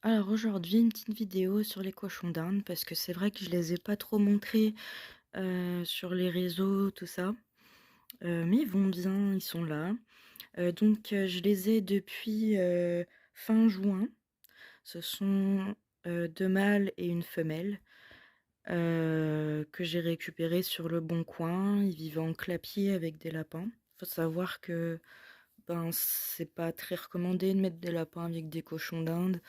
Alors aujourd'hui, une petite vidéo sur les cochons d'Inde parce que c'est vrai que je les ai pas trop montrés, sur les réseaux, tout ça. Mais ils vont bien, ils sont là. Je les ai depuis, fin juin. Ce sont, 2 mâles et une femelle, que j'ai récupérés sur le bon coin. Ils vivaient en clapier avec des lapins. Faut savoir que, ben, c'est pas très recommandé de mettre des lapins avec des cochons d'Inde.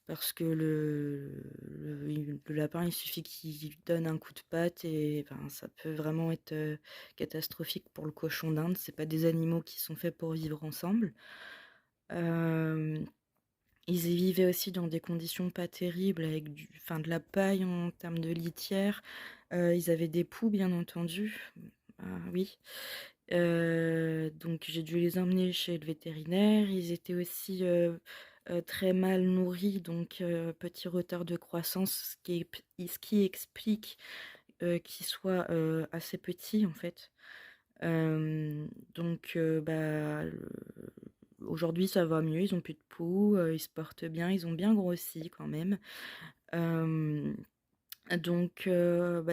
Parce que le lapin, il suffit qu'il donne un coup de patte et ben, ça peut vraiment être, catastrophique pour le cochon d'Inde. C'est pas des animaux qui sont faits pour vivre ensemble. Hem, Ils y vivaient aussi dans des conditions pas terribles avec de la paille en termes de litière. Ils avaient des poux, bien entendu. Ah oui. Donc j'ai dû les emmener chez le vétérinaire. Ils étaient aussi, très mal nourris, petit retard de croissance, ce qui explique, qu'ils soient, assez petits, en fait. Le Aujourd'hui ça va mieux, ils ont plus de poux, ils se portent bien, ils ont bien grossi quand même. Hem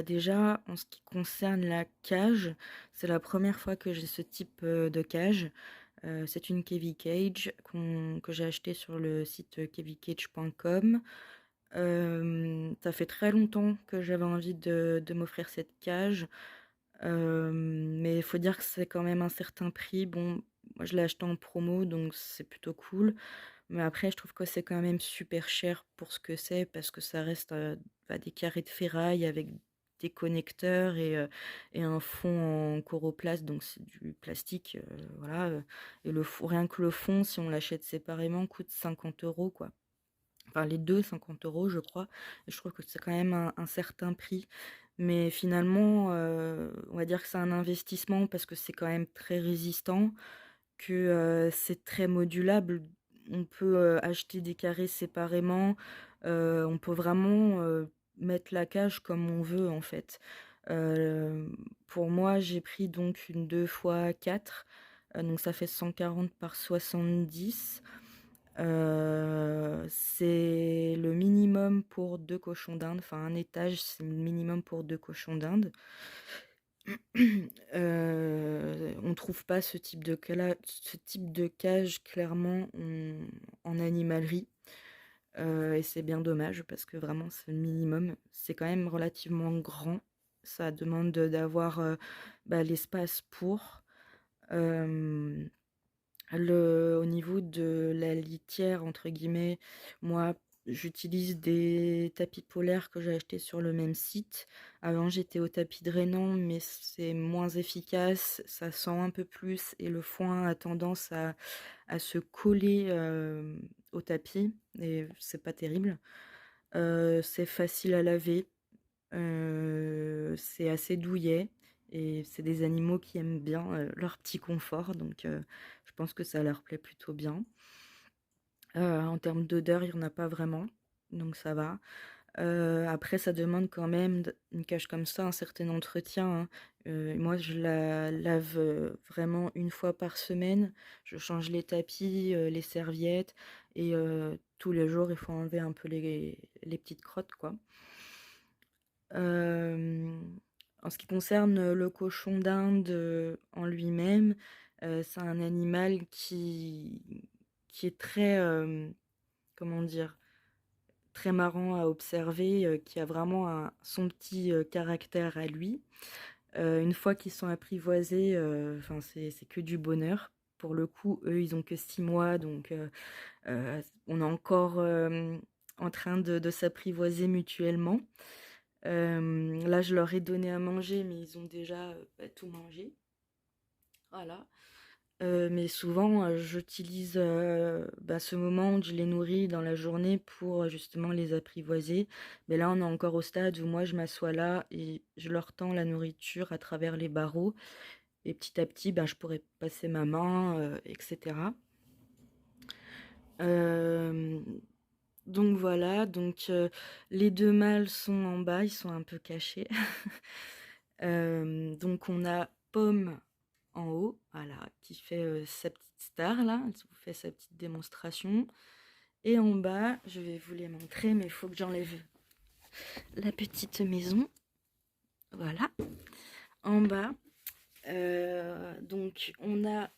Déjà, en ce qui concerne la cage, c'est la première fois que j'ai ce type, de cage. C'est une Kevy Cage que j'ai acheté sur le site, kevycage.com. Ça fait très longtemps que j'avais envie de m'offrir cette cage, mais il faut dire que c'est quand même un certain prix. Bon, moi je l'ai acheté en promo, donc c'est plutôt cool. Mais après, je trouve que c'est quand même super cher pour ce que c'est, parce que ça reste, des carrés de ferraille avec des connecteurs et un fond en coroplast, donc c'est du plastique, voilà, et rien que le fond, si on l'achète séparément, coûte 50 € quoi. Enfin les 2 50 € je crois, et je trouve que c'est quand même un certain prix. Mais finalement, on va dire que c'est un investissement parce que c'est quand même très résistant, que, c'est très modulable. On peut, acheter des carrés séparément, on peut vraiment, mettre la cage comme on veut, en fait. Pour moi, j'ai pris donc une 2 fois 4, donc ça fait 140 par 70. C'est le minimum pour 2 cochons d'Inde, enfin un étage, c'est le minimum pour 2 cochons d'Inde. On trouve pas ce type de cage clairement en animalerie, et c'est bien dommage parce que vraiment c'est le minimum. C'est quand même relativement grand. Ça demande d'avoir, l'espace pour. Hem, au niveau de la «litière» entre guillemets, moi, j'utilise des tapis polaires que j'ai achetés sur le même site. Avant, j'étais au tapis drainant, mais c'est moins efficace, ça sent un peu plus et le foin a tendance à se coller, au tapis, et c'est pas terrible. C'est facile à laver. C'est assez douillet et c'est des animaux qui aiment bien, leur petit confort, je pense que ça leur plaît plutôt bien. En termes d'odeur, il y en a pas vraiment, donc ça va. Après ça demande quand même une cage comme ça un certain entretien, hein. Moi je la lave, vraiment une fois par semaine. Je change les tapis, les serviettes, et tous les jours il faut enlever un peu les petites crottes, quoi. En ce qui concerne le cochon d'Inde, en lui-même, c'est un animal qui est très, comment dire? Très marrant à observer, qui a vraiment son petit, caractère à lui. Une fois qu'ils sont apprivoisés, enfin c'est que du bonheur. Pour le coup, eux, ils ont que 6 mois, on est encore, en train de s'apprivoiser mutuellement. Là, je leur ai donné à manger, mais ils ont déjà, tout mangé. Voilà. Mais souvent, j'utilise, ce moment où je les nourris dans la journée pour, justement les apprivoiser. Mais là, on est encore au stade où moi je m'assois là et je leur tends la nourriture à travers les barreaux, et petit à petit, je pourrais passer ma main, et cetera. Hem, les 2 mâles sont en bas, ils sont un peu cachés. Donc on a Pomme en haut, voilà, qui fait, sa petite star là, elle vous fait sa petite démonstration. Et en bas, je vais vous les montrer, mais il faut que j'enlève la petite maison. Voilà. En bas, donc on a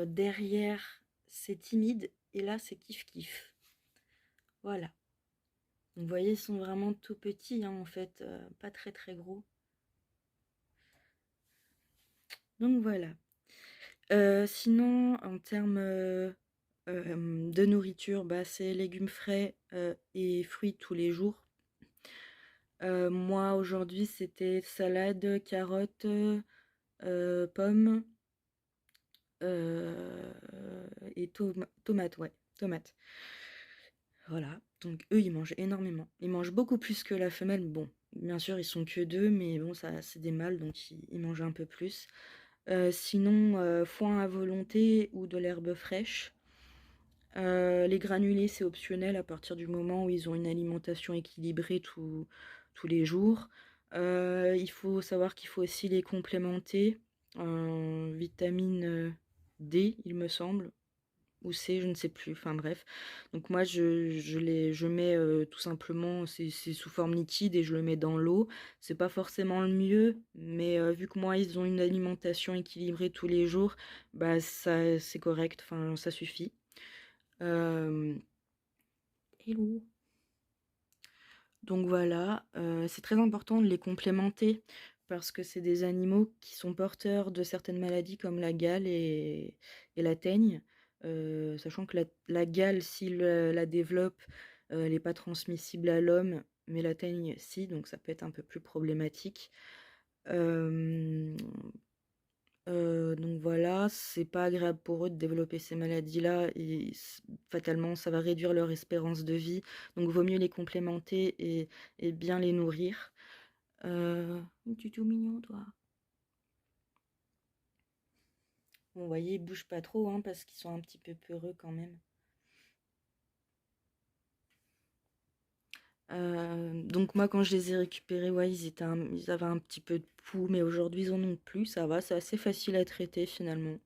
derrière, c'est timide, et là, c'est kiff-kiff. Voilà. Donc, vous voyez, ils sont vraiment tout petits, hein, en fait, pas très très gros. Donc voilà. Sinon, en termes de nourriture, bah, c'est légumes frais et fruits tous les jours. Moi, aujourd'hui, c'était salade, carottes, pommes et tomates, ouais, tomates. Voilà, donc eux, ils mangent énormément. Ils mangent beaucoup plus que la femelle. Bon, bien sûr, ils sont que deux, mais bon, ça, c'est des mâles, donc ils mangent un peu plus. Sinon, foin à volonté ou de l'herbe fraîche. Les granulés, c'est optionnel à partir du moment où ils ont une alimentation équilibrée tous les jours. Il faut savoir qu'il faut aussi les complémenter en vitamine D, il me semble, ou C, je ne sais plus, enfin bref. Donc moi, je mets tout simplement, c'est sous forme liquide et je le mets dans l'eau. C'est pas forcément le mieux, mais vu que moi, ils ont une alimentation équilibrée tous les jours, bah ça, c'est correct, enfin ça suffit. Hello. Donc voilà, c'est très important de les complémenter parce que c'est des animaux qui sont porteurs de certaines maladies comme la gale et la teigne. Sachant que la gale, s'il la développe, elle n'est pas transmissible à l'homme, mais la teigne, si, donc ça peut être un peu plus problématique. Euh, donc voilà, c'est pas agréable pour eux de développer ces maladies-là et fatalement, ça va réduire leur espérance de vie. Donc vaut mieux les complémenter et bien les nourrir. Tu es tout mignon, toi. Bon, vous voyez, ils bougent pas trop, hein, parce qu'ils sont un petit peu peureux quand même. Donc moi, quand je les ai récupérés, ouais, ils avaient un petit peu de poux, mais aujourd'hui, ils en ont plus, ça va, c'est assez facile à traiter finalement.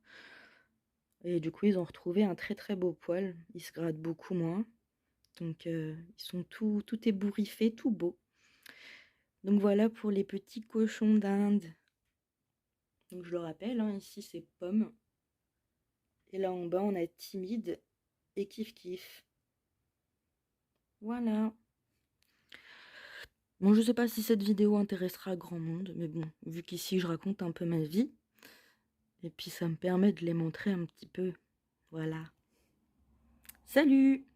Et du coup, ils ont retrouvé un très très beau poil. Ils se grattent beaucoup moins. Donc, ils sont tout ébouriffés, tout beaux. Donc voilà pour les petits cochons d'Inde. Donc je le rappelle, hein, ici c'est Pomme. Et là en bas, on a Timide et Kiff Kiff. Voilà. Bon, je sais pas si cette vidéo intéressera grand monde, mais bon, vu qu'ici je raconte un peu ma vie, et puis ça me permet de les montrer un petit peu. Voilà. Salut!